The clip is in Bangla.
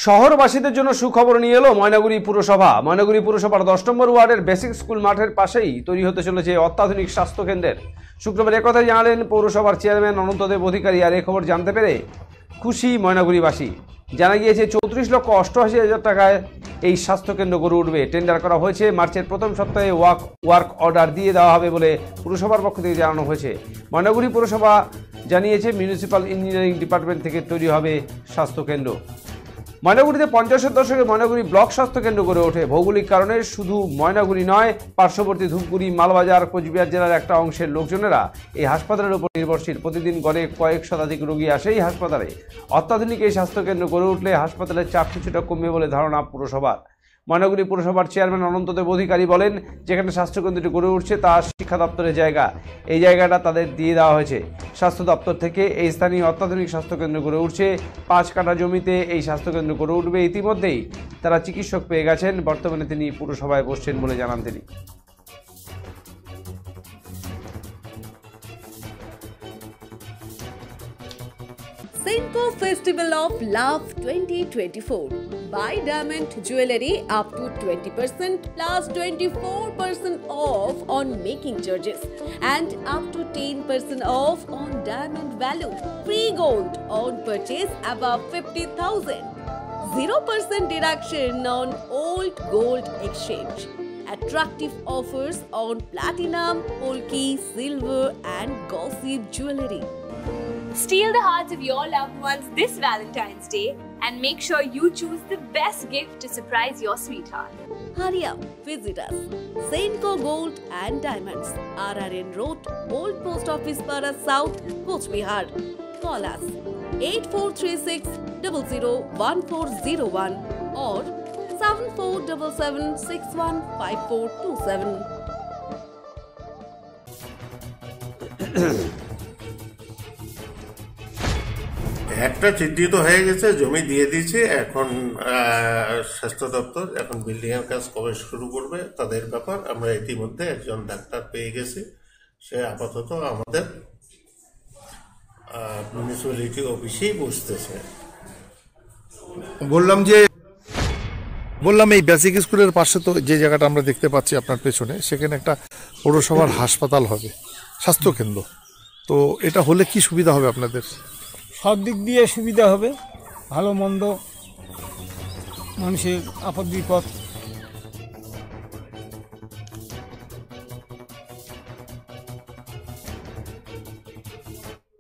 শহরবাসীদের জন্য সুখবর নিয়ে এলো ময়নাগুড়ি পুরসভা। ময়নাগুড়ি পুরসভার 10 নম্বর ওয়ার্ডের বেসিক স্কুল মাঠের পাশেই তৈরি হতে চলেছে অত্যাধুনিক স্বাস্থ্যকেন্দ্রের। শুক্রবার একথাই জানালেন পৌরসভার চেয়ারম্যান অনন্তদেব অধিকারী। আর এই খবর জানতে পেরে খুশি ময়নাগুড়িবাসী। জানা গিয়েছে 34,88,000 টাকায় এই স্বাস্থ্যকেন্দ্র গড়ে উঠবে। টেন্ডার করা হয়েছে। মার্চের প্রথম সপ্তাহে ওয়ার্ক অর্ডার দিয়ে দেওয়া হবে বলে পুরসভার পক্ষ থেকে জানানো হয়েছে। ময়নাগুড়ি পুরসভা জানিয়েছে মিউনিসিপ্যাল ইঞ্জিনিয়ারিং ডিপার্টমেন্ট থেকে তৈরি হবে স্বাস্থ্যকেন্দ্র। ময়নাগুড়িতে 50-এর দশকে ময়নাগুড়ি ব্লক স্বাস্থ্যকেন্দ্র গড়ে ওঠে। ভৌগোলিক কারণে শুধু ময়নাগুড়ি নয়, পার্শ্ববর্তী ধূপগুড়ি, মালবাজার, কোচবিহার জেলার একটা অংশের লোকজনেরা এই হাসপাতালের উপর নির্ভরশীল। প্রতিদিন গড়ে কয়েক শতাধিক রোগী আসে এই হাসপাতালে। অত্যাধুনিক এই স্বাস্থ্যকেন্দ্র গড়ে উঠলে হাসপাতালের চাপ কিছুটা কমবে বলে ধারণা পুরসভার। ময়নাগুড়ি পুরসভার চেয়ারম্যান অনন্তদেব অধিকারী বলেন, যেখানে স্বাস্থ্যকেন্দ্রটি গড়ে উঠছে তা শিক্ষা দপ্তরের জায়গা। এই জায়গাটা তাদের দিয়ে দেওয়া হয়েছে। স্বাস্থ্য দপ্তর থেকে এই স্থানীয় অত্যাধুনিক স্বাস্থ্যকেন্দ্র গড়ে উঠছে। 5 কাঠা জমিতে এই স্বাস্থ্যকেন্দ্র গড়ে উঠবে। ইতিমধ্যেই তারা চিকিৎসক পেয়ে গেছেন। বর্তমানে তিনি পুরসভায় বসছেন বলে জানান তিনি। Senco Festival of Love 2024. Buy diamond jewelry up to 20% plus 24% off on making charges and up to 10% off on diamond value. Free gold on purchase above 50,000. 0% deduction on old gold exchange. Attractive offers on platinum, polki, silver and gossip jewelry. Steal the hearts of your loved ones this Valentine's Day and make sure you choose the best gift to surprise your sweetheart. Hurry up, visit us. Senco Gold and Diamonds, RRN Road, Old Post Office Para South, Coach Bihar. Call us 8436 001401 or 7477 615427. একটা চিহ্নিত হয়ে গেছে, জমি দিয়ে দিয়েছে। এখন স্বাস্থ্য দপ্তর এখন বিল্ডিং এর কাজ কবে শুরু করবে তাদের ব্যাপার। আমরা ইতিমধ্যে একজন ডাক্তার পেয়ে গেছি। সে আপাতত আমাদের মিউনিসিপ্যালিটি অফিসেই বসতেছে। বললাম এই বেসিক স্কুলের পাশে তো যে জায়গাটা আমরা দেখতে পাচ্ছি আপনার পেছনে, সেখানে একটা পৌরসভার হাসপাতাল হবে, স্বাস্থ্যকেন্দ্র। তো এটা হলে কি সুবিধা হবে আপনাদের? সব দিক দিয়ে সুবিধা হবে, ভালো মন্দ মানুষের আপদ বিপদ